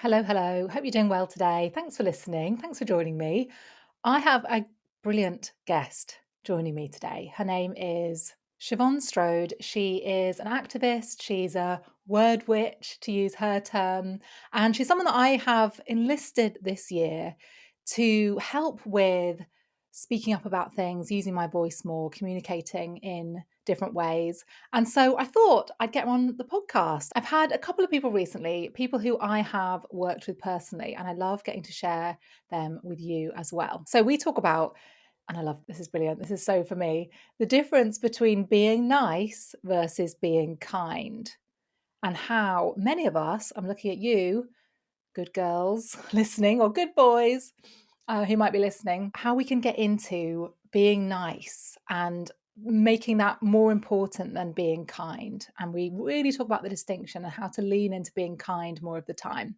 Hello, hello. Hope you're doing well today. Thanks for listening. Thanks for joining me. I have a brilliant guest joining me today. Her name is Siobhan Strode. She is an activist. She's a word witch, to use her term. And she's someone that I have enlisted this year to help with speaking up about things, using my voice more, communicating in different ways. And so I thought I'd get her on the podcast. I've had a couple of people recently, people who I have worked with personally, and I love getting to share them with you as well. So we talk about, and I love this is brilliant. This is so for me, the difference between being nice versus being kind, and how many of us, I'm looking at you, good girls listening, or good boys who might be listening, how we can get into being nice and making that more important than being kind. And we really talk about the distinction and how to lean into being kind more of the time.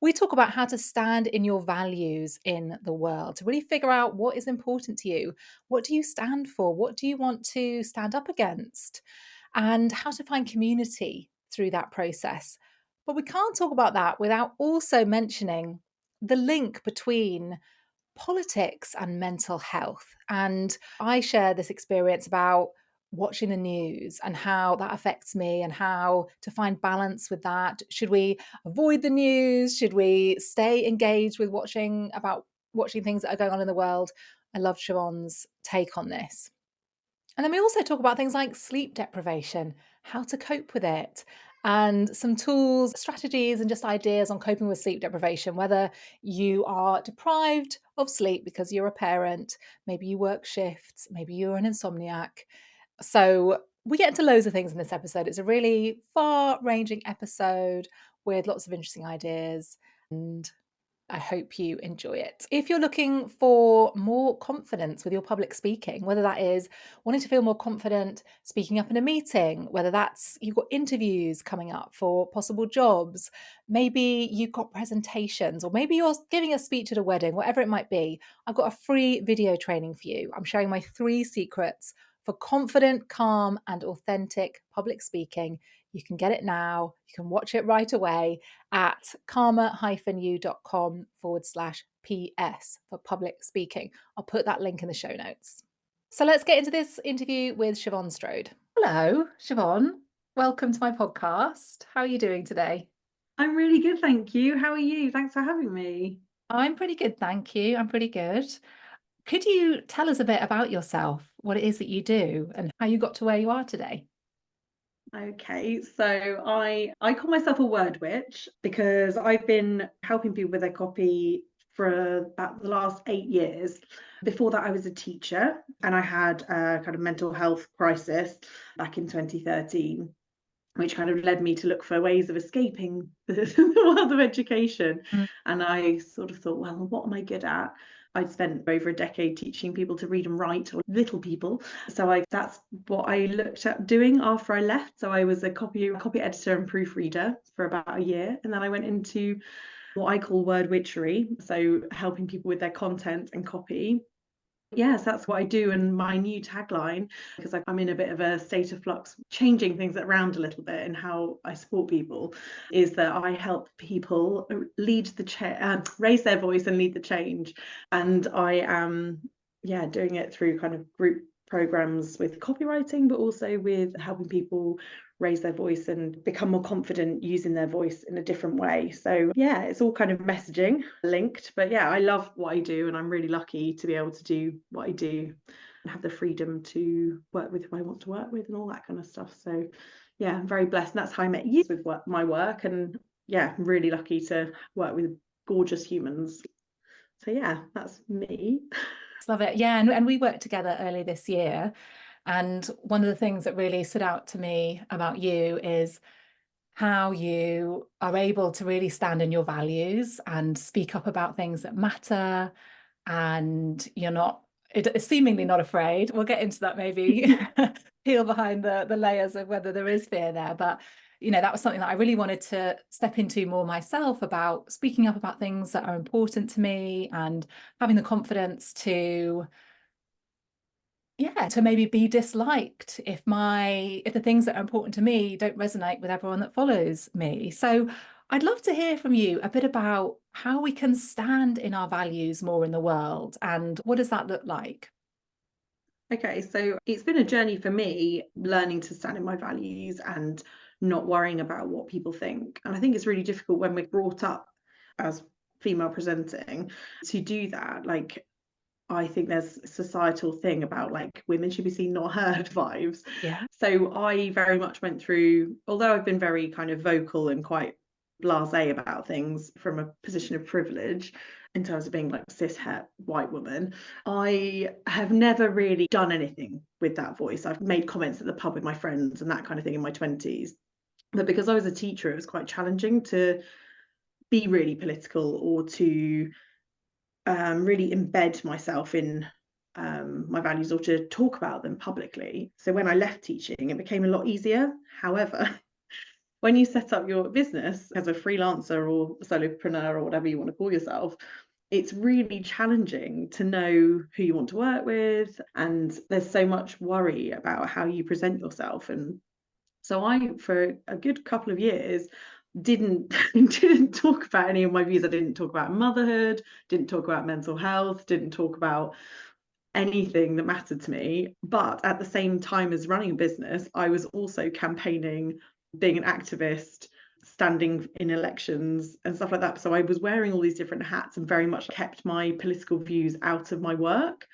We talk about how to stand in your values in the world, to really figure out what is important to you. What do you stand for? What do you want to stand up against? And how to find community through that process. But we can't talk about that without also mentioning the link between politics and mental health. And I share this experience about watching the news and how that affects me and how to find balance with that. Should we avoid the news? Should we stay engaged with watching things that are going on in the world? I love Siobhan's take on this. And then we also talk about things like sleep deprivation, how to cope with it, and some tools, strategies, and just ideas on coping with sleep deprivation, whether you are deprived of sleep because you're a parent, maybe you work shifts, maybe you're an insomniac. So we get into loads of things in this episode. It's a really far ranging episode with lots of interesting ideas. And I hope you enjoy it. If you're looking for more confidence with your public speaking, whether that is wanting to feel more confident speaking up in a meeting, whether that's you've got interviews coming up for possible jobs, maybe you've got presentations, or maybe you're giving a speech at a wedding, whatever it might be, I've got a free video training for you. I'm sharing my 3 secrets for confident, calm, and authentic public speaking. You can get it now. You can watch it right away at karma-u.com/PS for public speaking. I'll put that link in the show notes. So let's get into this interview with Siobhan Strode. Hello, Siobhan. Welcome to my podcast. How are you doing today? I'm really good, thank you. How are you? Thanks for having me. I'm pretty good, thank you. I'm pretty good. Could you tell us a bit about yourself, what it is that you do, and how you got to where you are today? Okay, so I call myself a word witch because I've been helping people with their copy for about the last 8 years. Before that, I was a teacher and I had a kind of mental health crisis back in 2013, which kind of led me to look for ways of escaping the world of education. Mm. And I sort of thought, well, what am I good at? I'd spent over a decade teaching people to read and write, or little people. So that's what I looked at doing after I left. So I was a copy editor and proofreader for about a year. And then I went into what I call word witchery. So helping people with their content and copy. Yes, that's what I do. And my new tagline, because I'm in a bit of a state of flux, changing things around a little bit in how I support people, is that I help people raise their voice and lead the change. And I am, doing it through kind of group programs with copywriting, but also with helping people raise their voice and become more confident using their voice in a different way. So yeah, it's all kind of messaging linked, but yeah, I love what I do and I'm really lucky to be able to do what I do and have the freedom to work with who I want to work with and all that kind of stuff. So yeah, I'm very blessed, and that's how I met you with my work. And yeah, I'm really lucky to work with gorgeous humans. So yeah, that's me. Love it. Yeah, and we worked together early this year. And one of the things that really stood out to me about you is how you are able to really stand in your values and speak up about things that matter. And you're not seemingly not afraid. We'll get into that, maybe peel behind the layers of whether there is fear there. But that was something that I really wanted to step into more myself, about speaking up about things that are important to me and having the confidence to, yeah, to maybe be disliked if the things that are important to me don't resonate with everyone that follows me. So I'd love to hear from you a bit about how we can stand in our values more in the world and what does that look like? Okay, so it's been a journey for me learning to stand in my values and not worrying about what people think. And I think it's really difficult when we're brought up as female presenting to do that. Like, I think there's a societal thing about like women should be seen, not heard vibes. Yeah. So I very much went through, although I've been very kind of vocal and quite blasé about things from a position of privilege in terms of being like cis het white woman, I have never really done anything with that voice. I've made comments at the pub with my friends and that kind of thing in my 20s. But because I was a teacher, it was quite challenging to be really political or to really embed myself in my values or to talk about them publicly. So when I left teaching, it became a lot easier. However, when you set up your business as a freelancer or solopreneur or whatever you want to call yourself, it's really challenging to know who you want to work with. And there's so much worry about how you present yourself. And so I, for a good couple of years, didn't didn't talk about any of my views. I didn't talk about motherhood, didn't talk about mental health, didn't talk about anything that mattered to me. But at the same time as running a business, I was also campaigning, being an activist, standing in elections and stuff like that. So I was wearing all these different hats and very much kept my political views out of my work.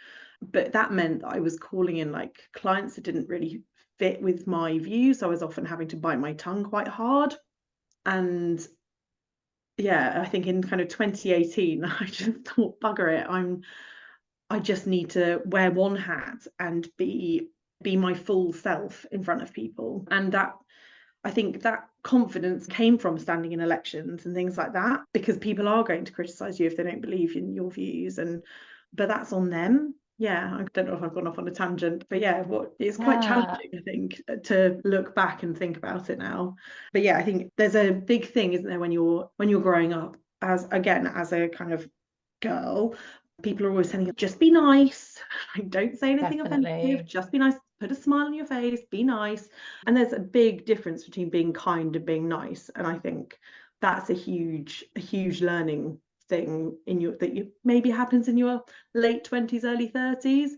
But that meant that I was calling in like clients that didn't really fit with my views. So I was often having to bite my tongue quite hard. And yeah, I think in kind of 2018, I just thought, bugger it, I just need to wear one hat and be my full self in front of people. And that I think that confidence came from standing in elections and things like that, because people are going to criticize you if they don't believe in your views. And but that's on them. Yeah, I don't know if I've gone off on a tangent, but yeah, what it's quite Yeah, challenging, I think, to look back and think about it now. But yeah, I think there's a big thing, isn't there, when you're growing up as again as a kind of girl, people are always telling you just be nice, like don't say anything offensive, definitely. just be nice, put a smile on your face, be nice. And there's a big difference between being kind and being nice. And I think that's a huge learning thing in your that you maybe happens in your late 20s, early 30s,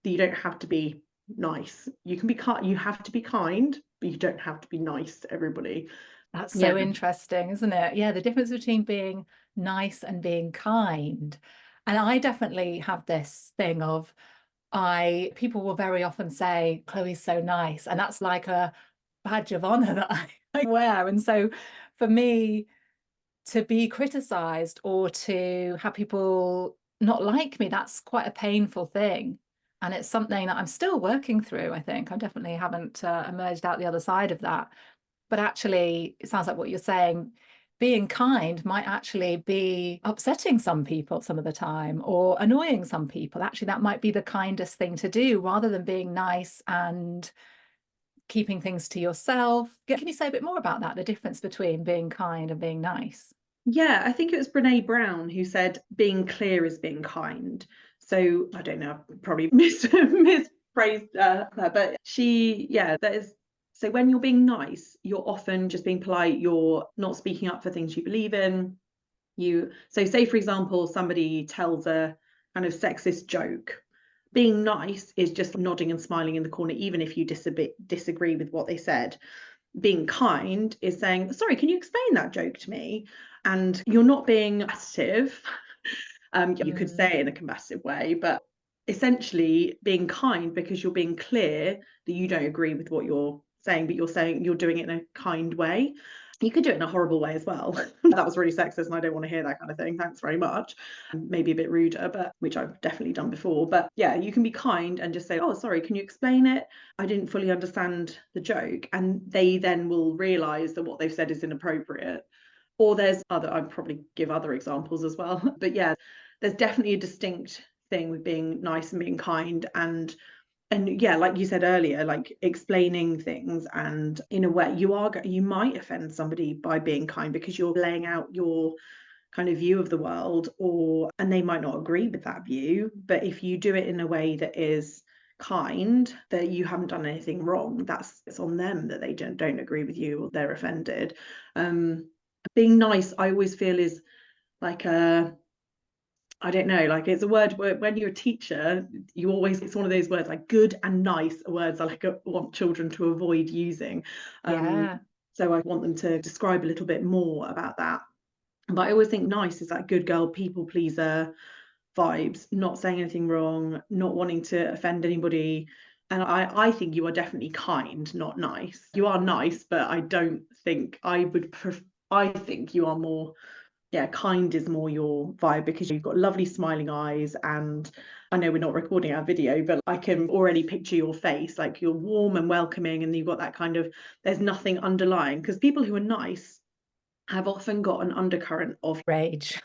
that you don't have to be nice. You can be kind, you have to be kind, but you don't have to be nice to everybody. That's Yeah. so interesting, isn't it? Yeah, the difference between being nice and being kind. And I definitely have this thing of I people will very often say, Chloe's so nice. And that's like a badge of honor that I wear. And so for me to be criticized or to have people not like me, that's quite a painful thing. And it's something that I'm still working through, I think. I definitely haven't emerged out the other side of that. But actually, it sounds like what you're saying, being kind might actually be upsetting some people some of the time or annoying some people. Actually, that might be the kindest thing to do rather than being nice and keeping things to yourself. Can you say a bit more about that, the difference between being kind and being nice? Yeah, I think it was Brene Brown who said being clear is being kind. So I don't know, I probably misphrased her, but yeah, that is. So when you're being nice, you're often just being polite. You're not speaking up for things you believe in. So say for example, somebody tells a kind of sexist joke. Being nice is just nodding and smiling in the corner, even if you disagree with what they said. Being kind is saying, sorry, can you explain that joke to me? And you're not being combative. You could say Mm, it in a combative way, but essentially being kind because you're being clear that you don't agree with what you're saying, but you're saying you're doing it in a kind way. You could do it in a horrible way as well. That was really sexist and I don't want to hear that kind of thing. Thanks very much. Maybe a bit ruder, but which I've definitely done before. But yeah, you can be kind and just say, oh, sorry, can you explain it? I didn't fully understand the joke. And they then will realize that what they've said is inappropriate. Or there's other, I'd probably give other examples as well. But yeah, there's definitely a distinct thing with being nice and being kind. And yeah, like you said earlier, like explaining things, and in a way you might offend somebody by being kind because you're laying out your kind of view of the world, or and they might not agree with that view, but if you do it in a way that is kind, that you haven't done anything wrong, that's it's on them that they don't agree with you or they're offended. um Being nice, I always feel is like a, I don't know, like it's a word where when you're a teacher, you always, it's one of those words like good and nice are words I like want children to avoid using. Um, Yeah. so I want them to describe a little bit more about that. But I always think nice is that good girl, people pleaser vibes, not saying anything wrong, not wanting to offend anybody. And I think you are definitely kind, not nice. You are nice, but I don't think I would I think you are more, yeah, kind is more your vibe because you've got lovely smiling eyes. And I know we're not recording our video, but I can already picture your face, like you're warm and welcoming, and you've got that kind of, there's nothing underlying, because people who are nice have often got an undercurrent of, Rage.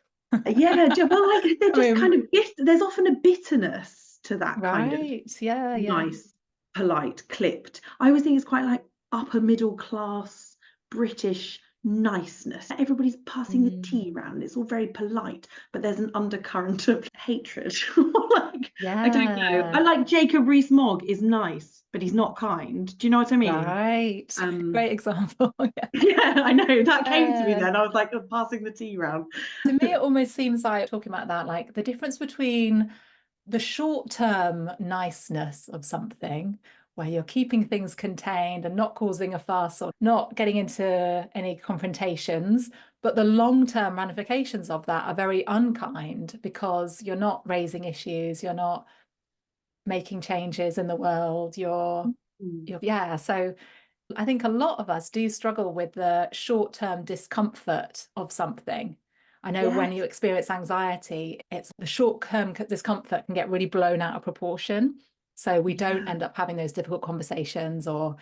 yeah, well, like they're I just kind mean, of there's often a bitterness to that kind of right. Yeah, yeah. nice, polite, clipped. I always think it's quite like upper middle class British niceness. Everybody's passing the Mm, tea round. It's all very polite, but there's an undercurrent of hatred. Like, I don't know. I yeah. like Jacob Rees-Mogg is nice, but he's not kind. Do you know what I mean? Right. Um, Great example. Yeah. yeah, I know. That came to me Yeah. then. I was like, "Oh, passing the tea round." To me, it almost seems like talking about that, like the difference between the short-term niceness of something, where you're keeping things contained and not causing a fuss or not getting into any confrontations, but the long-term ramifications of that are very unkind because you're not raising issues, you're not making changes in the world, Mm. yeah. So I think a lot of us do struggle with the short-term discomfort of something. I know when you Yes. experience anxiety, it's the short-term discomfort can get really blown out of proportion. So we don't Yeah. end up having those difficult conversations or,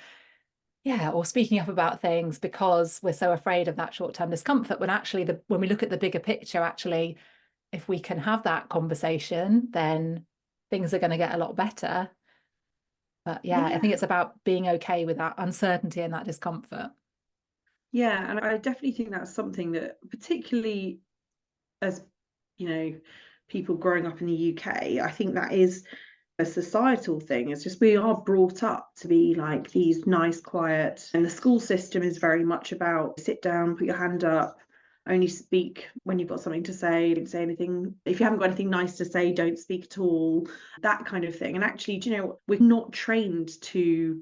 yeah, or speaking up about things because we're so afraid of that short-term discomfort. When actually, when we look at the bigger picture, actually, if we can have that conversation, then things are going to get a lot better. But yeah, I think Yeah. it's about being okay with that uncertainty and that discomfort. Yeah. And I definitely think that's something that, particularly as, you know, people growing up in the UK, I think that is a societal thing. It's just we are brought up to be like these nice, quiet, and the school system is very much about sit down, put your hand up, only speak when you've got something to say, don't say anything. If you haven't got anything nice to say, don't speak at all, that kind of thing. And actually, do you know, we're not trained to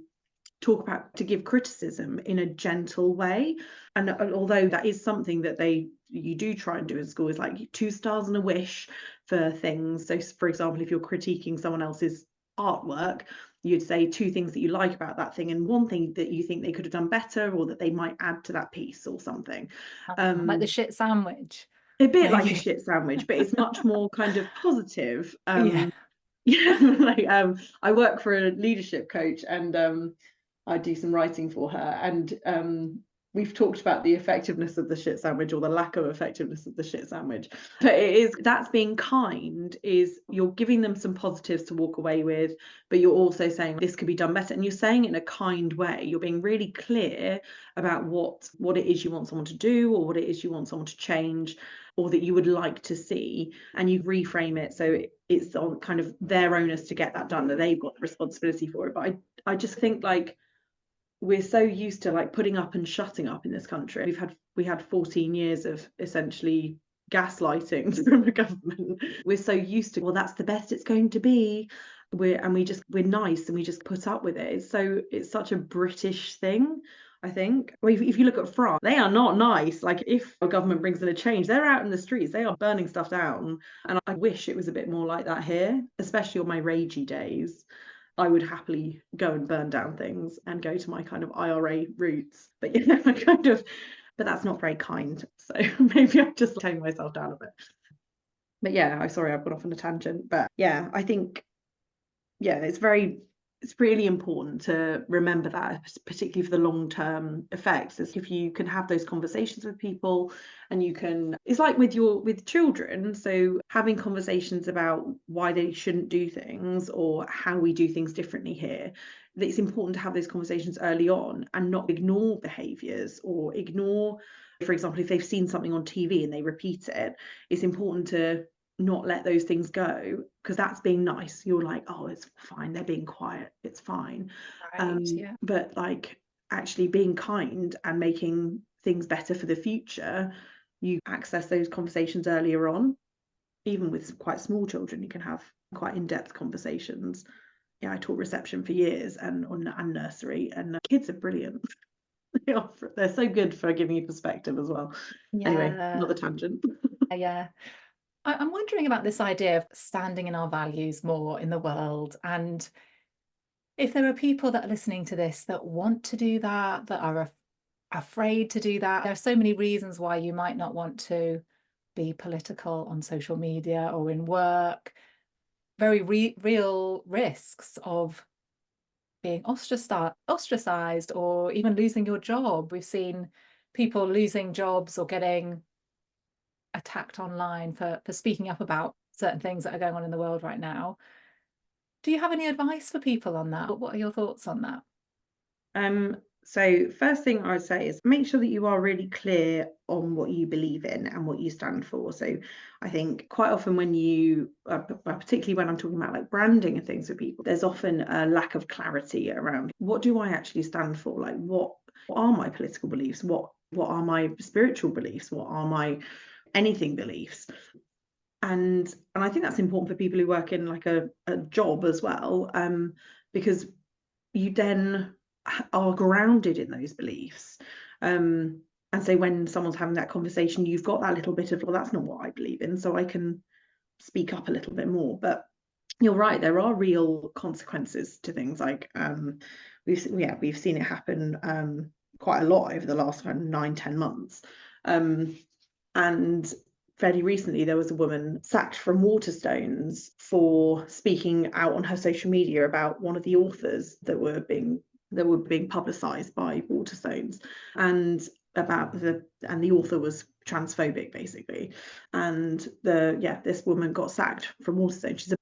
talk about, to give criticism in a gentle way. And although that is something that you do try and do in school, is like 2 stars and a wish for things. So for example, if you're critiquing someone else's artwork, you'd say 2 things that you like about that thing and 1 thing that you think they could have done better or that they might add to that piece or something. Like the um shit sandwich. a bit like a Like, shit sandwich, but it's much more kind of positive. yeah. Yeah, like I work for a leadership coach, and I do some writing for her, and we've talked about the effectiveness of the shit sandwich or the lack of effectiveness of the shit sandwich. But it is, that's being kind, is you're giving them some positives to walk away with, but you're also saying this could be done better, and you're saying it in a kind way. You're being really clear about what it is you want someone to do, or what it is you want someone to change, or that you would like to see, and you reframe it so it's on kind of their onus to get that done, that they've got the responsibility for it. But I just think like we're so used to like putting up and shutting up in this country. We had 14 years of essentially gaslighting from the government. We're so used to, well, that's the best it's going to be. We're nice and we just put up with it. It's such a British thing, I think. Well, if you look at France, they are not nice. Like if a government brings in a change, they're out in the streets, they are burning stuff down. And I wish it was a bit more like that here, especially on my ragey days. I would happily go and burn down things and go to my kind of IRA roots. But I kind of, but that's not very kind. So maybe I'm just toning myself down a bit. But yeah, I'm sorry I've gone off on a tangent. But yeah, I think, yeah, it's really important to remember that, particularly for the long-term effects, is if you can have those conversations with people, and you can, it's like with children, so having conversations about why they shouldn't do things or how we do things differently here, that it's important to have those conversations early on and not ignore behaviors or ignore, for example, if they've seen something on TV and they repeat it, it's important to not let those things go, because that's being nice. You're like, oh, it's fine, they're being quiet, it's fine. Right. Yeah. But like actually being kind and making things better for the future, you access those conversations earlier on. Even with quite small children, you can have quite in-depth conversations. Yeah, I taught reception for years and nursery, and kids are brilliant. They're so good for giving you perspective as well. Anyway, Yeah, another tangent. yeah. I'm wondering about this idea of standing in our values more in the world. And if there are people that are listening to this that want to do that, that are afraid to do that, there are so many reasons why you might not want to be political on social media or in work, very real risks of being ostracized or even losing your job. We've seen people losing jobs or getting attacked online for speaking up about certain things that are going on in the world right now. Do you have any advice for people on that? What are your thoughts on that? So first thing I would say is make sure that you are really clear on what you believe in and what you stand for. So I think quite often when you, particularly when I'm talking about like branding and things with people, there's often a lack of clarity around what do I actually stand for? Like what are my political beliefs? What are my spiritual beliefs? What are my anything beliefs? And I think that's important for people who work in like a job as well, because you then are grounded in those beliefs. And so when someone's having that conversation, you've got that little bit of, well, that's not what I believe in, so I can speak up a little bit more. But you're right, there are real consequences to things like we've seen it happen quite a lot over the last 9-10 months. And fairly recently there was a woman sacked from Waterstones for speaking out on her social media about one of the authors that were being publicized by Waterstones, and the author was transphobic basically. And this woman got sacked from Waterstones. She's a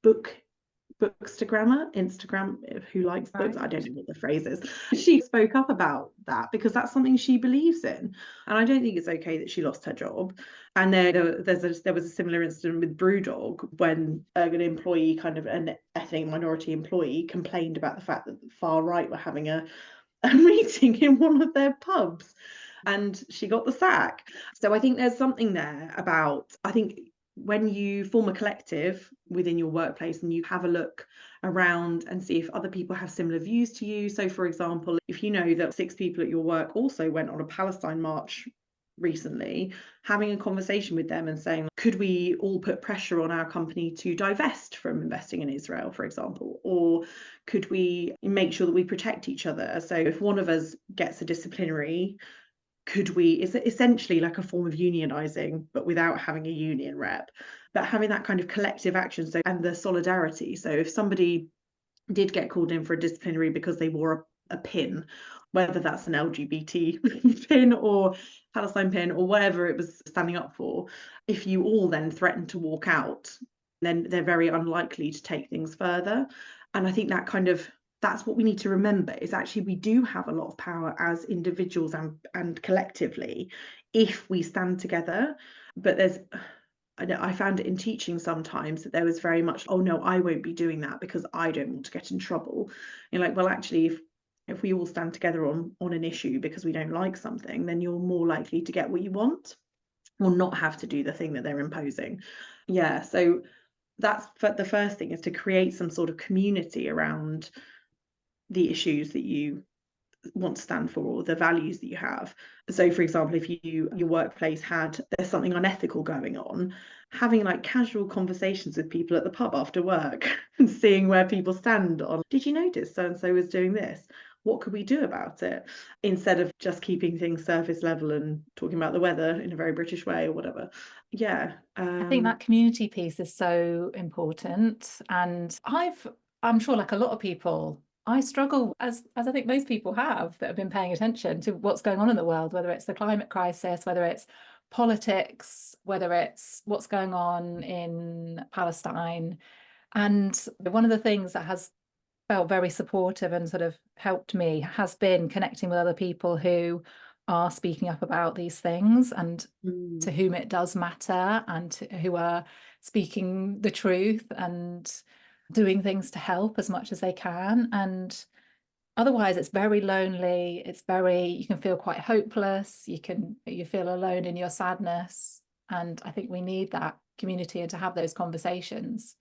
Instagram, who likes books, I don't Right. know what the phrase is. She spoke up about that because that's something she believes in. And I don't think it's okay that she lost her job. And there was a similar incident with Brewdog when an employee, kind of an ethnic minority employee, complained about the fact that the far right were having a meeting in one of their pubs, and she got the sack. So I think there's something there about, I think when you form a collective within your workplace and you have a look around and see if other people have similar views to you. So for example, if you know that 6 people at your work also went on a Palestine march recently, having a conversation with them and saying, could we all put pressure on our company to divest from investing in Israel, for example? Or could we make sure that we protect each other? So if one of us gets a disciplinary, could we, is it essentially like a form of unionizing, but without having a union rep, but having that kind of collective action. So, and the solidarity. So if somebody did get called in for a disciplinary because they wore a pin, whether that's an LGBT pin or Palestine pin or whatever it was standing up for, if you all then threaten to walk out, then they're very unlikely to take things further. And I think that's what we need to remember, is actually we do have a lot of power as individuals and collectively if we stand together. But I found it in teaching sometimes that there was very much, oh no, I won't be doing that because I don't want to get in trouble. You're like, well, actually, if we all stand together on an issue because we don't like something, then you're more likely to get what you want or not have to do the thing that they're imposing. Yeah, so that's the first thing, is to create some sort of community around the issues that you want to stand for or the values that you have. So for example, if your workplace there's something unethical going on, having like casual conversations with people at the pub after work and seeing where people stand on, did you notice so and so was doing this, what could we do about it, instead of just keeping things surface level and talking about the weather in a very British way or whatever. Yeah. I think that community piece is so important. And I'm sure, like a lot of people, I struggle, as I think most people have that have been paying attention to what's going on in the world, whether it's the climate crisis, whether it's politics, whether it's what's going on in Palestine. And one of the things that has felt very supportive and sort of helped me has been connecting with other people who are speaking up about these things and to mm, whom it does matter and who are speaking the truth and doing things to help as much as they can. And Otherwise, it's very lonely. You can feel quite hopeless. You feel alone in your sadness. And I think we need that community and to have those conversations.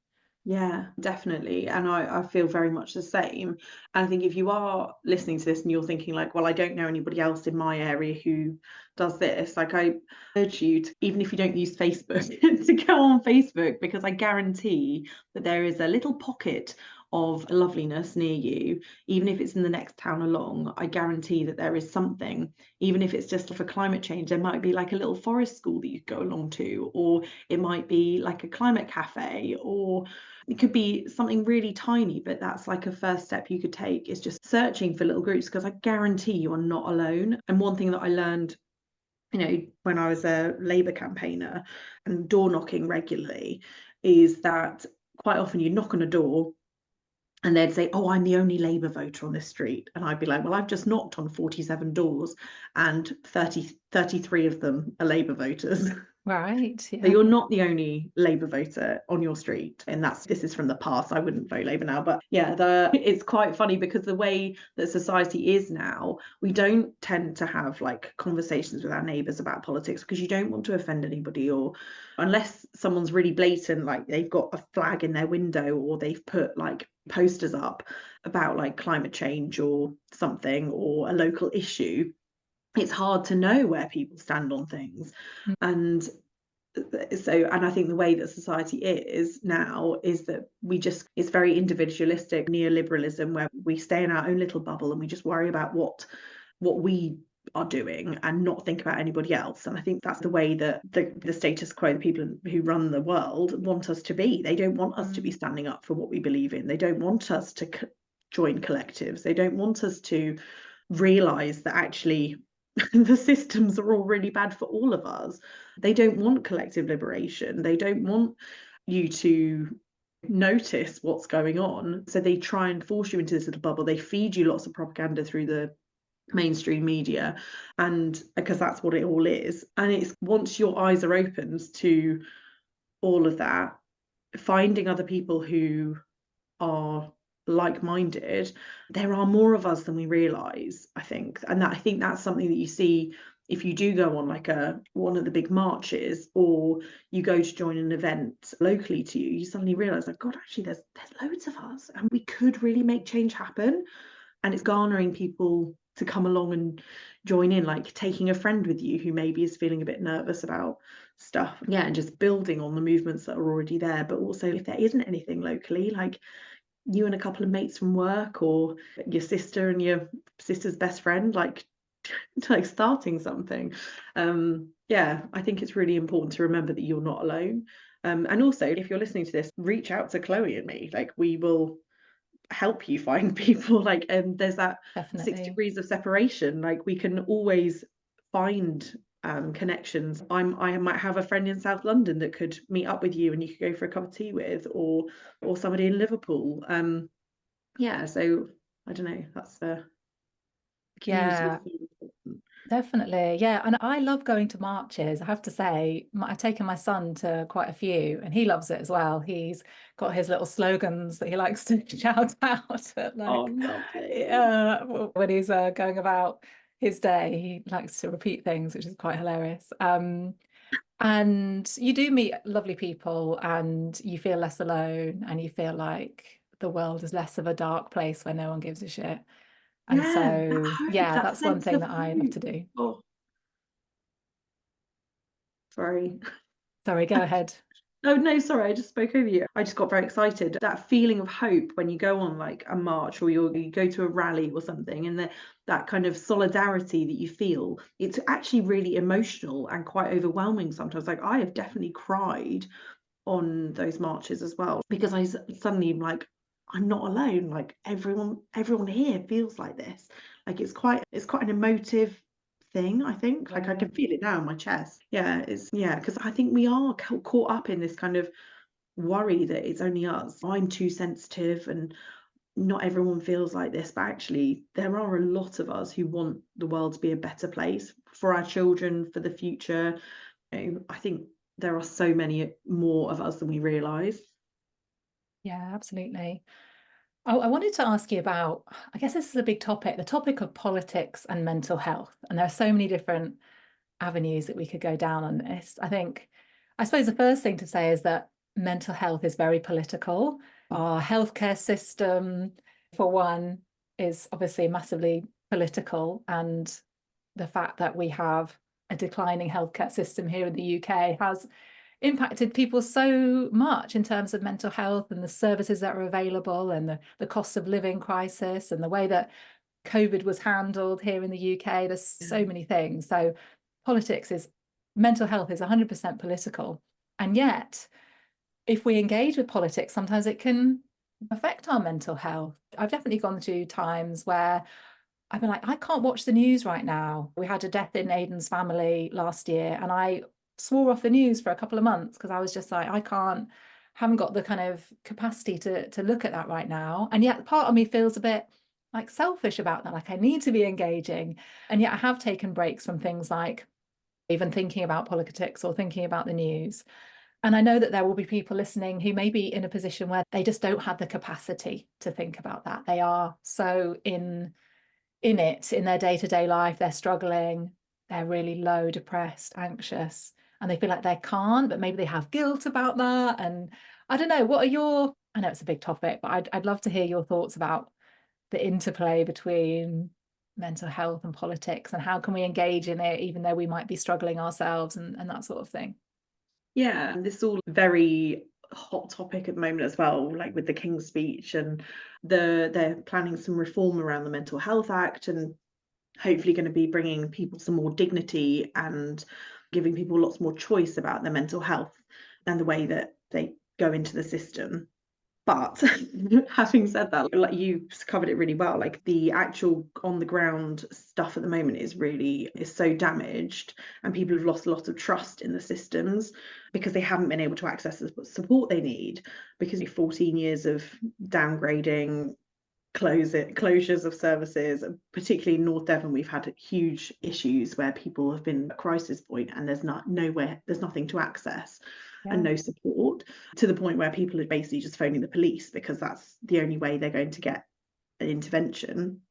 Yeah, definitely. And I feel very much the same. And I think if you are listening to this and you're thinking like, well, I don't know anybody else in my area who does this, like I urge you to, even if you don't use Facebook, to go on Facebook, because I guarantee that there is a little pocket of loveliness near you, even if it's in the next town along. I guarantee that there is something, even if it's just for climate change, there might be like a little forest school that you go along to, or it might be like a climate cafe, or it could be something really tiny, but that's like a first step you could take, is just searching for little groups, because I guarantee you are not alone. And one thing that I learned, when I was a Labour campaigner and door knocking regularly, is that quite often you knock on a door and they'd say, "Oh, I'm the only Labour voter on this street." And I'd be like, "Well, I've just knocked on 47 doors and 33 of them are Labour voters." Right. So Yeah. you're not the only Labour voter on your street, and this is from the past. I wouldn't vote Labour now, but yeah, it's quite funny because the way that society is now, we don't tend to have like conversations with our neighbours about politics, because you don't want to offend anybody, or unless someone's really blatant, like they've got a flag in their window or they've put like posters up about like climate change or something, or a local issue. It's hard to know where people stand on things. Mm. And and I think the way that society is now is that it's very individualistic neoliberalism, where we stay in our own little bubble and we just worry about what we are doing and not think about anybody else. And I think that's the way that the status quo, the people who run the world, want us to be. They don't want us to be standing up for what we believe in. They don't want us to join collectives. They don't want us to realize that actually the systems are all really bad for all of us. They don't want collective liberation. They don't want you to notice what's going on. So they try and force you into this little bubble. They feed you lots of propaganda through the mainstream media, and because that's what it all is. And it's once your eyes are opened to all of that, finding other people who are like-minded, there are more of us than we realize, I think. And I think that's something that you see if you do go on like one of the big marches, or you go to join an event locally to you, you suddenly realize like, God, actually there's loads of us and we could really make change happen. And it's garnering people to come along and join in, like taking a friend with you who maybe is feeling a bit nervous about stuff. Yeah, and just building on the movements that are already there. But also, if there isn't anything locally, like you and a couple of mates from work, or your sister and your sister's best friend, like like starting something. Yeah, I think it's really important to remember that you're not alone. And also, if you're listening to this, reach out to Chloe and me. Like, we will help you find people. Like, and there's that six Definitely. degrees of separation. Like, we can always find connections. I might have a friend in South London that could meet up with you and you could go for a cup of tea with, or somebody in Liverpool. Yeah, so I don't know, that's the community is Yeah. so important. Definitely, yeah. And I love going to marches. I have to say, I've taken my son to quite a few, and he loves it as well. He's got his little slogans that he likes to shout out at, Oh, like, lovely. when he's going about his day. He likes to repeat things, which is quite hilarious. And you do meet lovely people, and you feel less alone, and you feel like the world is less of a dark place where no one gives a shit. And Yeah, that so, hope, yeah, that that's one sense thing of that I love hope. to do. Oh, sorry. Sorry, go ahead. Oh, no, sorry, I just spoke over you. I just got very excited. That feeling of hope when you go on like a march, or you go to a rally or something, and that kind of solidarity that you feel, it's actually really emotional and quite overwhelming sometimes. Like, I have definitely cried on those marches as well, because suddenly am like, I'm not alone. Like, everyone here feels like this. Like, it's quite an emotive thing, I think. Like, I Yeah. can feel it now in my chest. Yeah, because I think we are caught up in this kind of worry that it's only us. I'm too sensitive and not everyone feels like this, but actually there are a lot of us who want the world to be a better place for our children, for the future. I think there are so many more of us than we realize. Yeah, absolutely. I wanted to ask you about, I guess this is a big topic, the topic of politics and mental health. And there are so many different avenues that we could go down on this. I suppose the first thing to say is that mental health is very political. Our healthcare system, for one, is obviously massively political. And the fact that we have a declining healthcare system here in the UK has impacted people so much in terms of mental health and the services that are available and the cost of living crisis and the way that COVID was handled here in the UK. There's so many things. So politics is mental health is 100% political. And yet, if we engage with politics, sometimes it can affect our mental health. I've definitely gone through times where I've been like, I can't watch the news right now. We had a death in Aidan's family last year, and I swore off the news for a couple of months because I was just like, I can't, haven't got the kind of capacity to look at that right now. And yet part of me feels a bit like selfish about that. Like I need to be engaging. And yet I have taken breaks from things like even thinking about politics or thinking about the news. And I know that there will be people listening who may be in a position where they just don't have the capacity to think about that. They are so in it in their day-to-day life, they're struggling, they're really low, depressed, anxious, and they feel like they can't, but maybe they have guilt about that. And I don't know, what are your, I know it's a big topic, but I'd love to hear your thoughts about the interplay between mental health and politics, and how can we engage in it even though we might be struggling ourselves, and that sort of thing. Yeah, and this is all very hot topic at the moment as well, like with the King's speech, and they're planning some reform around the Mental Health Act, and hopefully going to be bringing people some more dignity and giving people lots more choice about their mental health and the way that they go into the system. But having said that, like you covered it really well, like the actual on the ground stuff at the moment is so damaged, and people have lost a lot of trust in the systems because they haven't been able to access the support they need, because 14 years of downgrading, closures of services, particularly in North Devon. We've had huge issues where people have been at crisis point and there's nothing to access and Yeah. no support, to the point where people are basically just phoning the police because that's the only way they're going to get an intervention,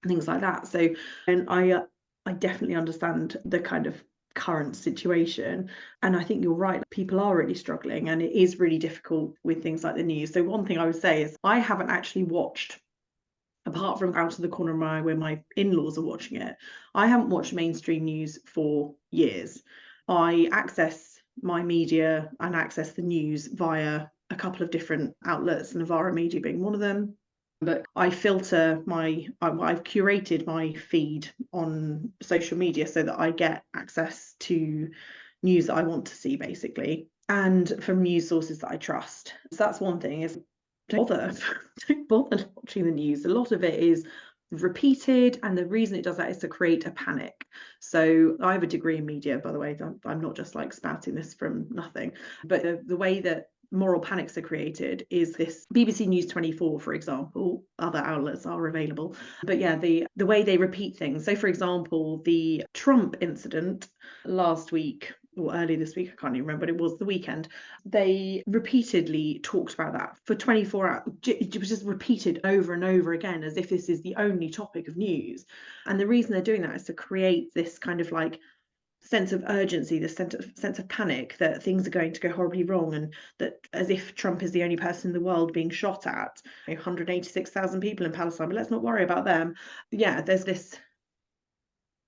things like that. So, and I definitely understand the kind of current situation, and I think you're right, people are really struggling and it is really difficult with things like the news. So one thing I would say is I haven't actually watched, apart from out of the corner of my eye where my in-laws are watching it, I haven't watched mainstream news for years. I access my media and access the news via a couple of different outlets, Novara Media being one of them. But I filter I've curated my feed on social media so that I get access to news that I want to see, basically, and from news sources that I trust. So that's one thing, is don't bother don't bother watching the news. A lot of it is repeated, and the reason it does that is to create a panic. So I have a degree in media, by the way. I'm not just like spouting this from nothing, but the way that moral panics are created is this. BBC News 24, for example, other outlets are available, but yeah, the way they repeat things. So for example, the Trump incident last week or early this week, I can't even remember, but it was the weekend, they repeatedly talked about that for 24 hours. It was just repeated over and over again as if this is the only topic of news. And the reason they're doing that is to create this kind of like sense of urgency, this sense of panic that things are going to go horribly wrong, and that as if Trump is the only person in the world being shot at. 186,000 people in Palestine, but let's not worry about them. Yeah, there's this,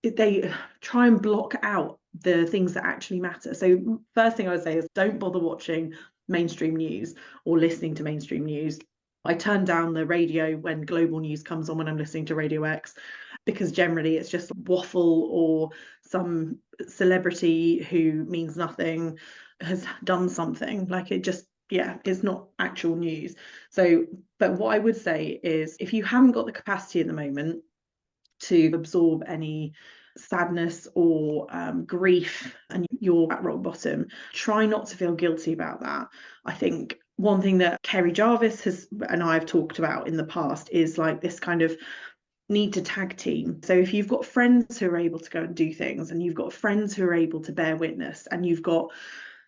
they try and block out the things that actually matter. So first thing I would say is don't bother watching mainstream news or listening to mainstream news. I turn down the radio when global news comes on when I'm listening to Radio X, because generally it's just waffle or some celebrity who means nothing has done something. Like it just, yeah, it's not actual news. So, but what I would say is if you haven't got the capacity at the moment to absorb any sadness or grief and you're at rock bottom, try not to feel guilty about that. I think one thing that Kerry Jarvis has and I've talked about in the past is like this kind of need to tag team. So if you've got friends who are able to go and do things, and you've got friends who are able to bear witness, and you've got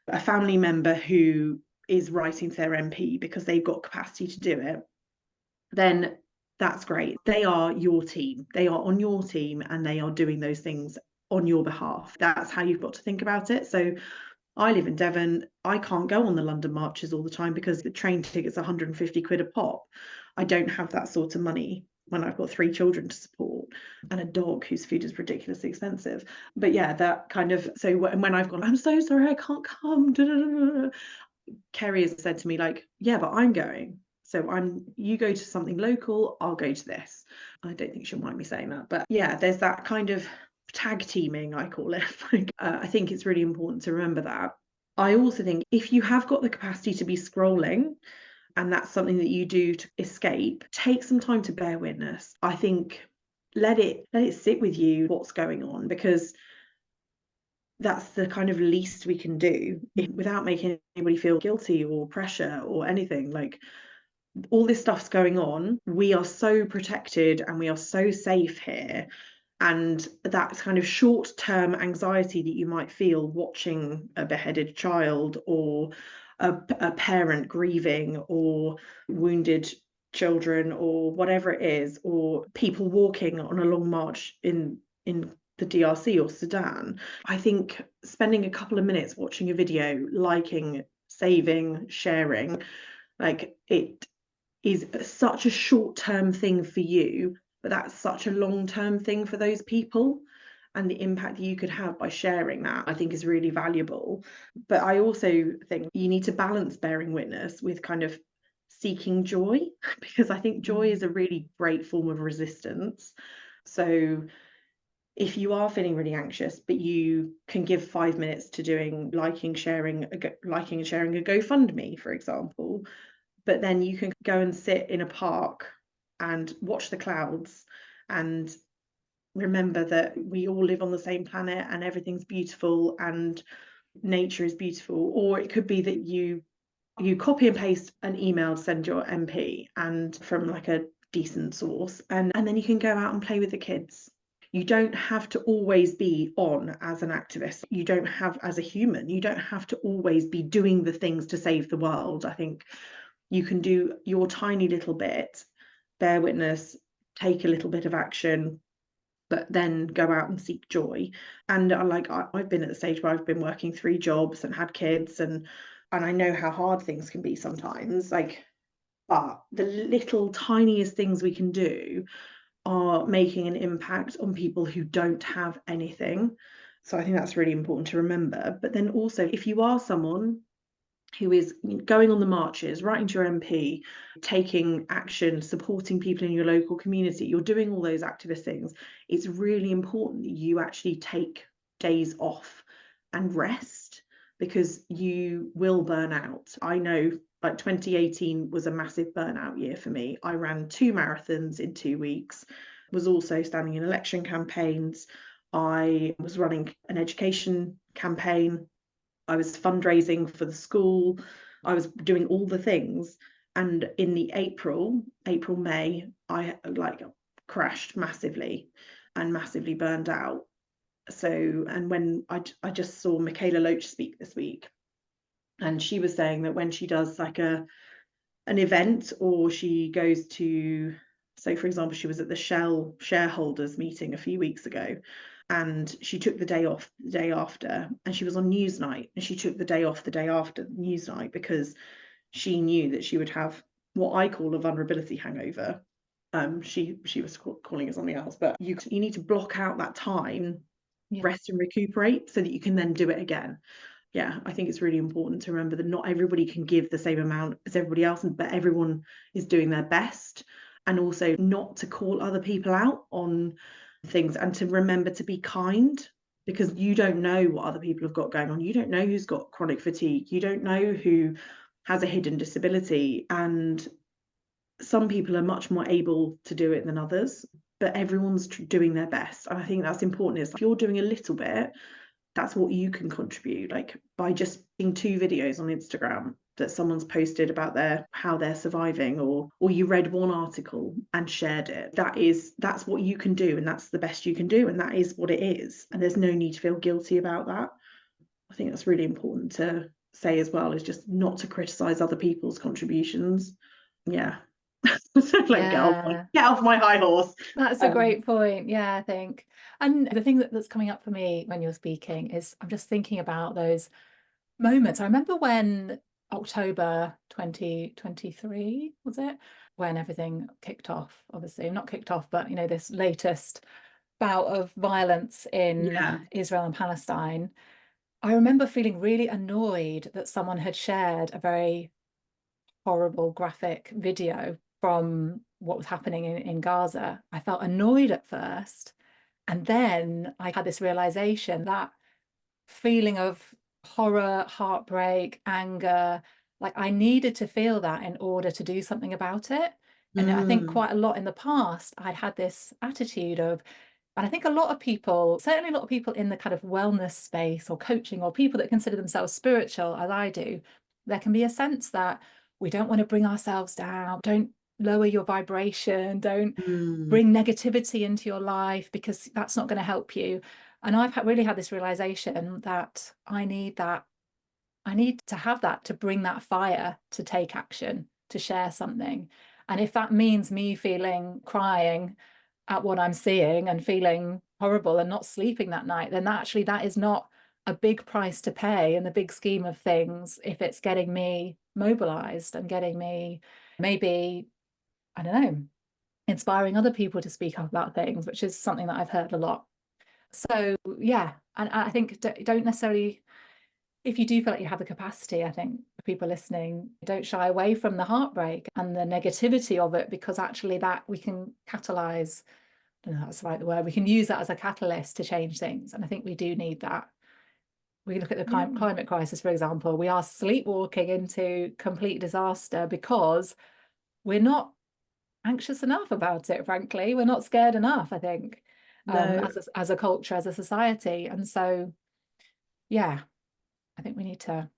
a family member who is writing to their MP because they've got capacity to do it, then that's great. They are your team. They are on your team and they are doing those things on your behalf. That's how you've got to think about it. So I live in Devon. I can't go on the London marches all the time because the train ticket's 150 quid a pop. I don't have that sort of money when I've got 3 children to support and a dog whose food is ridiculously expensive. But yeah, that kind of, so when I've gone, I'm so sorry, I can't come. Kerry has said to me, like, yeah, but I'm going. So you go to something local, I'll go to this. I don't think she'll mind me saying that. But yeah, there's that kind of tag teaming, I call it. I think it's really important to remember that. I also think if you have got the capacity to be scrolling and that's something that you do to escape, take some time to bear witness. I think let it sit with you what's going on, because that's the kind of least we can do without making anybody feel guilty or pressure or anything. Like, all this stuff's going on, we are so protected and we are so safe here, and that kind of short-term anxiety that you might feel watching a beheaded child or a parent grieving or wounded children or whatever it is, or people walking on a long march in the DRC or Sudan. I think spending a couple of minutes watching a video, liking, saving, sharing, like, it is such a short-term thing for you, but that's such a long-term thing for those people. And the impact that you could have by sharing that, I think, is really valuable. But I also think you need to balance bearing witness with kind of seeking joy, because I think joy is a really great form of resistance. So if you are feeling really anxious, but you can give 5 minutes to doing liking and sharing a GoFundMe, for example, but then you can go and sit in a park and watch the clouds and remember that we all live on the same planet and everything's beautiful and nature is beautiful. Or it could be that you copy and paste an email to send your MP, and from like a decent source, and then you can go out and play with the kids. You don't have to always be on as an activist. You don't have, as a human, you don't have to always be doing the things to save the world. I think you can do your tiny little bit, bear witness, take a little bit of action, but then go out and seek joy. And I've been at the stage where I've been working 3 jobs and had kids, and I know how hard things can be sometimes. Like, but the little tiniest things we can do are making an impact on people who don't have anything. So I think that's really important to remember. But then also, if you are someone who is going on the marches, writing to your MP, taking action, supporting people in your local community, you're doing all those activist things, it's really important that you actually take days off and rest, because you will burn out. I know, like, 2018 was a massive burnout year for me. I ran 2 marathons in 2 weeks, was also standing in election campaigns. I was running an education campaign. I was fundraising for the school. I was doing all the things. And in the May, I like crashed massively and massively burned out. So, and when I just saw Michaela Loach speak this week, and she was saying that when she does like an event, or she goes to, so for example, she was at the Shell shareholders meeting a few weeks ago, and she took the day off the day after, and she was on Newsnight, and she took the day off the day after Newsnight because she knew that she would have what I call a vulnerability hangover. She was calling it something else, but you need to block out that time, Yeah. rest and recuperate, so that you can then do it again. Yeah, I think it's really important to remember that not everybody can give the same amount as everybody else, but everyone is doing their best. And also not to call other people out on things, and to remember to be kind, because you don't know what other people have got going on. You don't know who's got chronic fatigue. You don't know who has a hidden disability. And some people are much more able to do it than others, but everyone's doing their best. And I think that's important, is if you're doing a little bit, that's what you can contribute, like by just seeing 2 videos on Instagram that someone's posted about how they're surviving, or you read one article and shared it. That's what you can do, and that's the best you can do, and that is what it is, and there's no need to feel guilty about that. I think that's really important to say as well, is just not to criticize other people's contributions. Yeah. So like Yeah. get off my high horse. That's a Um, great point. Yeah, I think. And the thing that's coming up for me when you're speaking is I'm just thinking about those moments. I remember when October 2023, was it? When everything kicked off, obviously, not kicked off, but this latest bout of violence in yeah. Israel and Palestine. I remember feeling really annoyed that someone had shared a very horrible graphic video from what was happening in Gaza. I felt annoyed at first. And then I had this realization that feeling of horror, heartbreak, anger, like I needed to feel that in order to do something about it. And I think Mm, quite a lot in the past, I'd had this attitude of, and I think a lot of people, certainly a lot of people in the kind of wellness space or coaching or people that consider themselves spiritual, as I do, there can be a sense that we don't want to bring ourselves down, don't lower your vibration, don't mm, bring negativity into your life because that's not going to help you. And I've really had this realization that I need to have that to bring that fire to take action, to share something. And if that means me feeling crying at what I'm seeing and feeling horrible and not sleeping that night, then that is not a big price to pay in the big scheme of things if it's getting me mobilized and getting me maybe, I don't know, inspiring other people to speak up about things, which is something that I've heard a lot. So yeah, and I think don't necessarily, if you do feel like you have the capacity, I think for people listening, don't shy away from the heartbreak and the negativity of it, because actually that we can catalyze, I don't know if that's the right word, we can use that as a catalyst to change things. And I think we do need that. We look at the yeah. climate crisis, for example, we are sleepwalking into complete disaster because we're not anxious enough about it, frankly. We're not scared enough, I think, No. as a culture, as a society. And so, yeah, I think we need to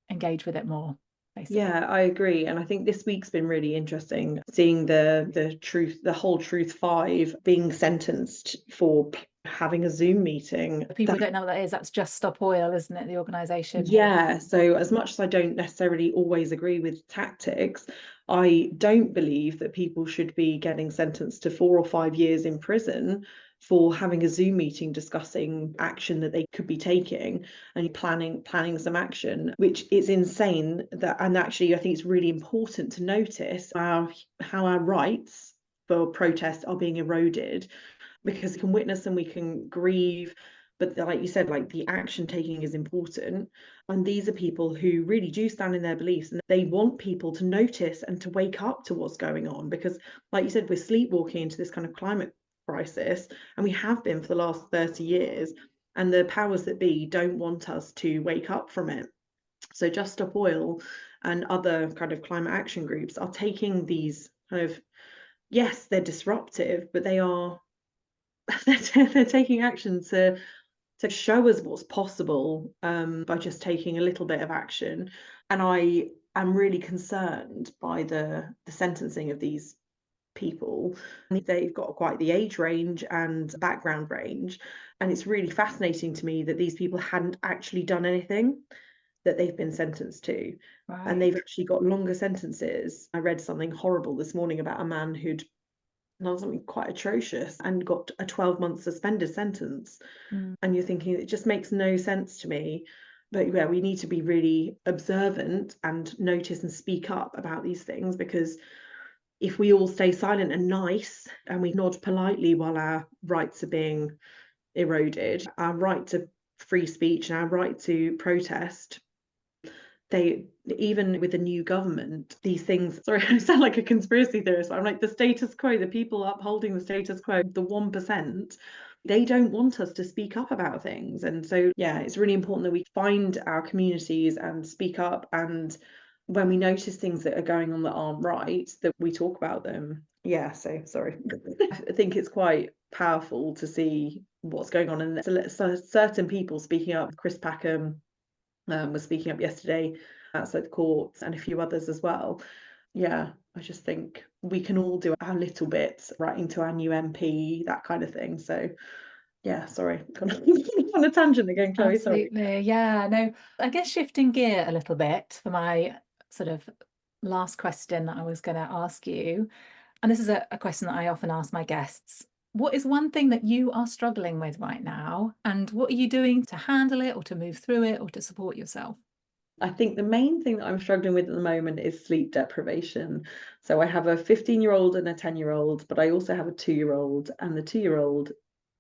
engage with it more, basically. Yeah, I agree. And I think this week's been really interesting seeing the truth, the whole Truth Five being sentenced for having a Zoom meeting. For people who don't know what that is, that's Just Stop Oil, isn't it? The organization here. Yeah, so as much as I don't necessarily always agree with tactics, I don't believe that people should be getting sentenced to 4 or 5 years in prison for having a Zoom meeting discussing action that they could be taking and planning some action, which is insane. That and actually I think it's really important to notice how our rights for protest are being eroded, because we can witness and we can grieve, but like you said, like the action taking is important. And these are people who really do stand in their beliefs, and they want people to notice and to wake up to what's going on, because like you said, we're sleepwalking into this kind of climate crisis, and we have been for the last 30 years, and the powers that be don't want us to wake up from it. So Just Stop Oil and other kind of climate action groups are taking these kind of, yes, they're disruptive, but they are they're taking action to show us what's possible, by just taking a little bit of action. And I am really concerned by the sentencing of these people. They've got quite the age range and background range, and it's really fascinating to me that these people hadn't actually done anything that they've been sentenced to. And they've Right. actually got longer sentences. I read something horrible this morning about a man who'd done something quite atrocious and got a 12-month suspended sentence. Mm. And you're thinking it just makes no sense to me. But yeah, we need to be really observant and notice and speak up about these things, because if we all stay silent and nice and we nod politely while our rights are being eroded, our right to free speech and our right to protest, they, even with the new government, these things, sorry, I sound like a conspiracy theorist, but I'm like, the status quo, the people upholding the status quo, the 1%, they don't want us to speak up about things. And so yeah, it's really important that we find our communities and speak up, and when we notice things that are going on that aren't right, that we talk about them. Yeah, so sorry. I think it's quite powerful to see what's going on, and certain people speaking up. Chris Packham was speaking up yesterday outside the courts, and a few others as well. Yeah, I just think we can all do our little bits, writing to our new MP, that kind of thing. So yeah, sorry, gone on a tangent again, Chloe. Sorry. Absolutely. Yeah. No, I guess shifting gear a little bit for my sort of last question that I was going to ask you. And this is a question that I often ask my guests. What is one thing that you are struggling with right now? And what are you doing to handle it or to move through it or to support yourself? I think the main thing that I'm struggling with at the moment is sleep deprivation. So I have a 15-year-old and a 10-year-old, but I also have a 2-year-old, and the 2-year-old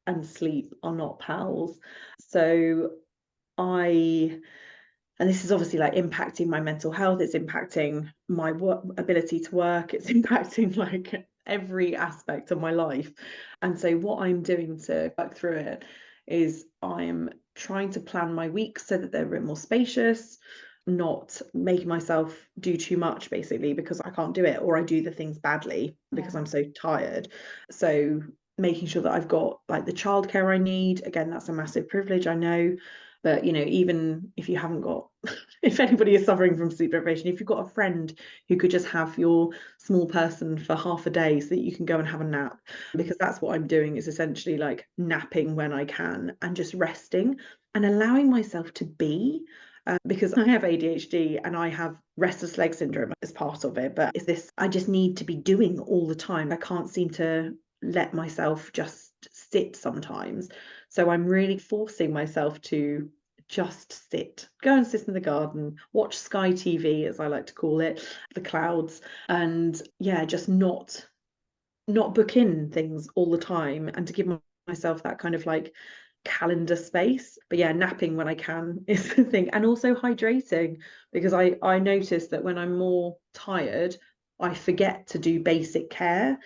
and sleep are not pals. So I and this is obviously like impacting my mental health, it's impacting my ability to work, it's impacting like every aspect of my life. And so what I'm doing to work through it is I'm trying to plan my weeks so that they're a bit more spacious, not making myself do too much basically because I can't do it, or I do the things badly because Yeah. I'm so tired. So making sure that I've got like the childcare I need. Again, that's a massive privilege, I know. But even if you haven't got, if anybody is suffering from sleep deprivation, if you've got a friend who could just have your small person for half a day so that you can go and have a nap, because that's what I'm doing, is essentially like napping when I can and just resting and allowing myself to be. Because I have ADHD and I have restless leg syndrome as part of it, but it's this I just need to be doing all the time. I can't seem to let myself just sit sometimes. So I'm really forcing myself to just sit, go and sit in the garden, watch Sky TV, as I like to call it, the clouds, and yeah, just not book in things all the time, and to give myself that kind of like calendar space. But yeah, napping when I can is the thing, and also hydrating, because I notice that when I'm more tired, I forget to do basic care.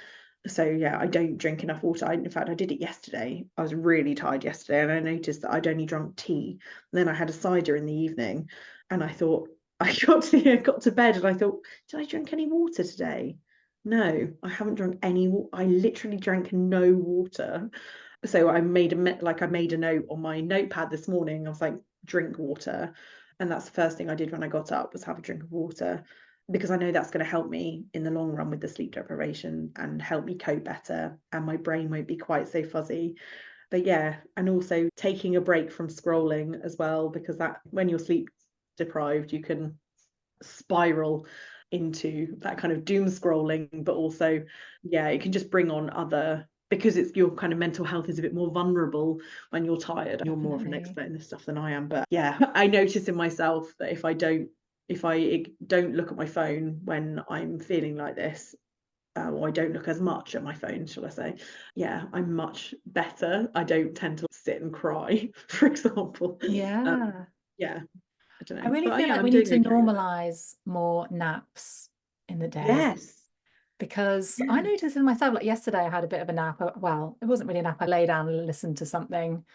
So yeah, I don't drink enough water. In fact, I did it yesterday. I was really tired yesterday, and I noticed that I'd only drunk tea. And then I had a cider in the evening, and I thought I got to bed, and I thought, did I drink any water today? No, I haven't drunk any. I literally drank no water. So I made a note on my notepad this morning. I was like, drink water, and that's the first thing I did when I got up, was have a drink of water, because I know that's going to help me in the long run with the sleep deprivation and help me cope better, and my brain won't be quite so fuzzy. But yeah, and also taking a break from scrolling as well, because that when you're sleep deprived, you can spiral into that kind of doom scrolling, but also, yeah, it can just bring on other, because it's your kind of mental health is a bit more vulnerable when you're tired. You're more of an Definitely. expert in this stuff than I am, but yeah, I notice in myself that if I don't look at my phone when I'm feeling like this, or I don't look as much at my phone, shall I say? Yeah, I'm much better. I don't tend to sit and cry, for example. Yeah. Yeah, I don't I know, really but feel yeah, like I'm we need doing to okay with it. normalize more naps in the day Yes. because I Yeah. noticed in myself, like yesterday, I had a bit of a nap. Well, it wasn't really a nap. I lay down and listened to something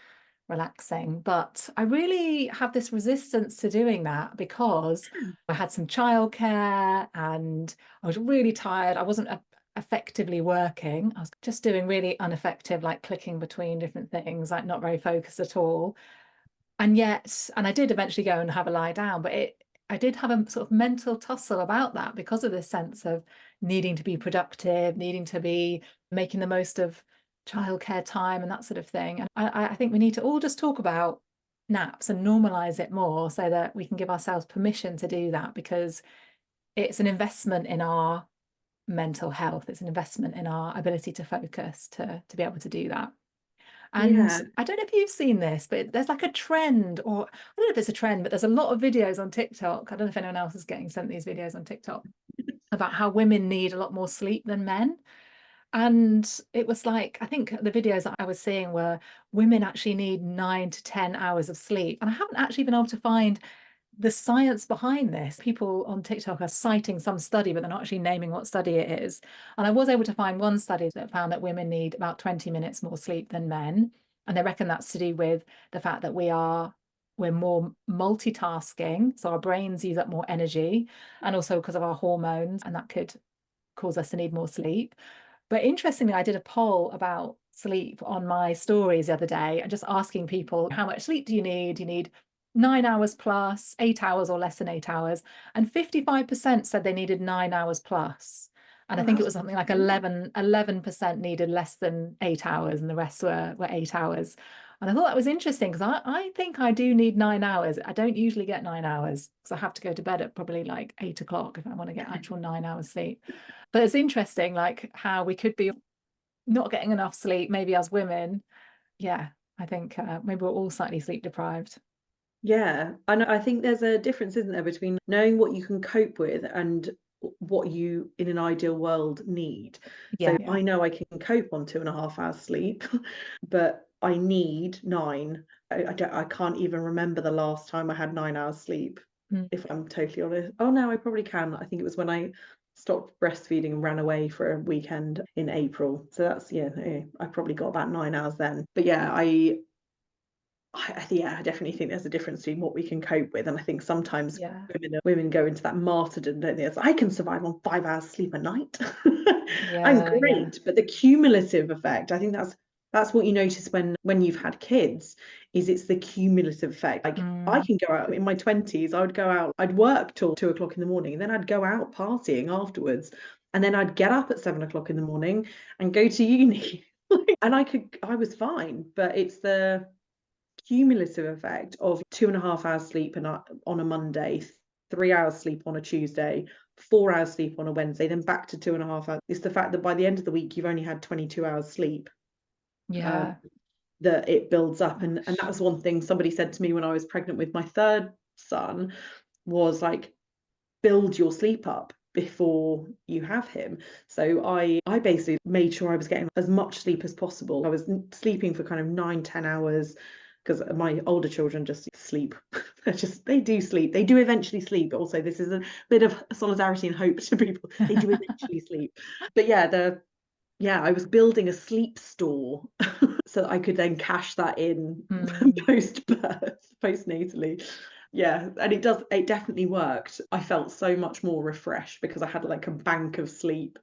relaxing. But I really have this resistance to doing that because I had some childcare and I was really tired. I wasn't effectively working. I was just doing really ineffective, like clicking between different things, like not very focused at all. And yet, and I did eventually go and have a lie down, but I did have a sort of mental tussle about that because of this sense of needing to be productive, needing to be making the most of childcare time and that sort of thing. And I think we need to all just talk about naps and normalize it more so that we can give ourselves permission to do that because it's an investment in our mental health. It's an investment in our ability to focus, to be able to do that. And Yeah. I don't know if you've seen this, but there's like a trend, or I don't know if it's a trend, but there's a lot of videos on TikTok. I don't know if anyone else is getting sent these videos on TikTok about how women need a lot more sleep than men. And it was like, I think the videos that I was seeing were women actually need 9 to 10 hours of sleep. And I haven't actually been able to find the science behind this. People on TikTok are citing some study, but they're not actually naming what study it is. And I was able to find one study that found that women need about 20 minutes more sleep than men. And they reckon that's to do with the fact that we're more multitasking. So our brains use up more energy and also because of our hormones, and that could cause us to need more sleep. But interestingly, I did a poll about sleep on my stories the other day and just asking people, how much sleep do you need? Do you need 9 hours plus, 8 hours, or less than 8 hours? And 55% said they needed 9 hours plus. And I Oh, think it that's was something like good. 11% needed less than 8 hours, and the rest were 8 hours. And I thought that was interesting because I think I do need 9 hours. I don't usually get 9 hours because I have to go to bed at probably like 8 o'clock if I want to get actual 9 hours sleep. But it's interesting, like how we could be not getting enough sleep, maybe as women. Yeah, I think maybe we're all slightly sleep deprived. Yeah, and I think there's a difference, isn't there, between knowing what you can cope with and what you, in an ideal world, need. So Yeah, yeah. I know I can cope on 2.5 hours sleep, but I need 9. I can't even remember the last time I had 9 hours sleep, Mm, if I'm totally honest. Oh no, I probably can. I think it was when I stopped breastfeeding and ran away for a weekend in April. So that's, yeah, I probably got about 9 hours then. But yeah, I definitely think there's a difference between what we can cope with, and I think sometimes yeah, women go into that martyrdom, don't they? It's, I can survive on 5 hours sleep a night. I'm yeah, yeah. great, but the cumulative effect, I think that's what you notice when you've had kids, is it's the cumulative effect. Like I Mm, can go out in my 20s, I would go out, I'd work till 2 o'clock in the morning, and then I'd go out partying afterwards, and then I'd get up at 7 o'clock in the morning and go to uni. And I was fine, but it's the cumulative effect of 2.5 hours sleep on a Monday, 3 hours sleep on a Tuesday, 4 hours sleep on a Wednesday, then back to 2.5 hours. It's the fact that by the end of the week, you've only had 22 hours sleep, um, yeah. that it builds up. And that Gosh. was one thing somebody said to me when I was pregnant with my third son, was like, build your sleep up before you have him. So I basically made sure I was getting as much sleep as possible. I was sleeping for kind of 9, 10 hours, because my older children just sleep. They do sleep. They do eventually sleep. But also, this is a bit of solidarity and hope to people. They do eventually sleep. But yeah, I was building a sleep store so that I could then cash that in Mm, post-birth, postnatally. Yeah, and it definitely worked. I felt so much more refreshed because I had like a bank of sleep.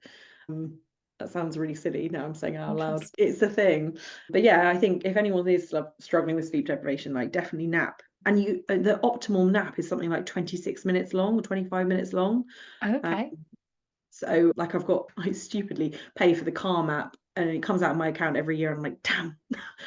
Um, that sounds really silly now I'm saying it out loud. interesting. It's a thing. But yeah, I think if anyone is struggling with sleep deprivation, like definitely nap. And the optimal nap is something like 26 minutes long or 25 minutes long. Um, Okay. so like I stupidly pay for the Calm app and it comes out of my account every year. And I'm like, damn,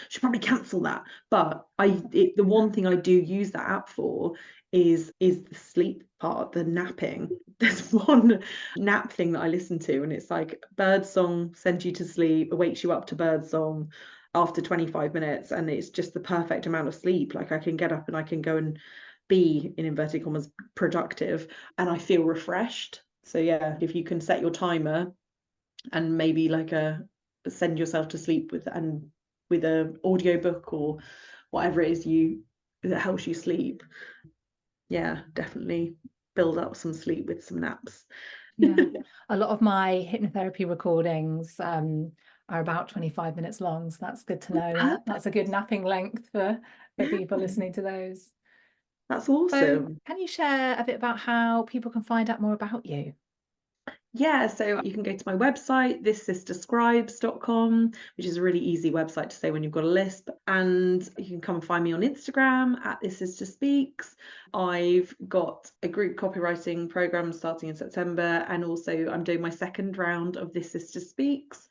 should probably cancel that. But the one thing I do use that app for is the sleep part, the napping. There's one nap thing that I listen to, and it's like bird song sends you to sleep, wakes you up to bird song after 25 minutes, and it's just the perfect amount of sleep. Like I can get up and I can go and be, in inverted commas, productive, and I feel refreshed. So yeah, if you can set your timer and maybe like send yourself to sleep with a audiobook or whatever it is you that helps you sleep, yeah, definitely build up some sleep with some naps. Yeah. A lot of my hypnotherapy recordings are about 25 minutes long. So that's good to know that that's a good napping length for Yeah, people listening to those. that's So awesome. can you share a bit about how people can find out more about you? Yeah, so you can go to my website, thissisterscribes.com, which is a really easy website to say when you've got a lisp. And you can come and find me on Instagram at This Sister Speaks. I've got a group copywriting program starting in September, and also I'm doing my second round of This Sister Speaks.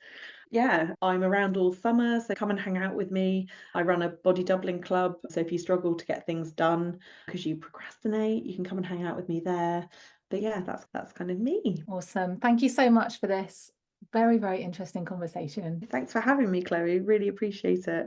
Yeah, I'm around all summer, so come and hang out with me. I run a body doubling club, so if you struggle to get things done because you procrastinate, you can come and hang out with me there. But yeah, that's kind of me. Awesome. Thank you so much for this very, very interesting conversation. Thanks for having me, Chloe. Really appreciate it.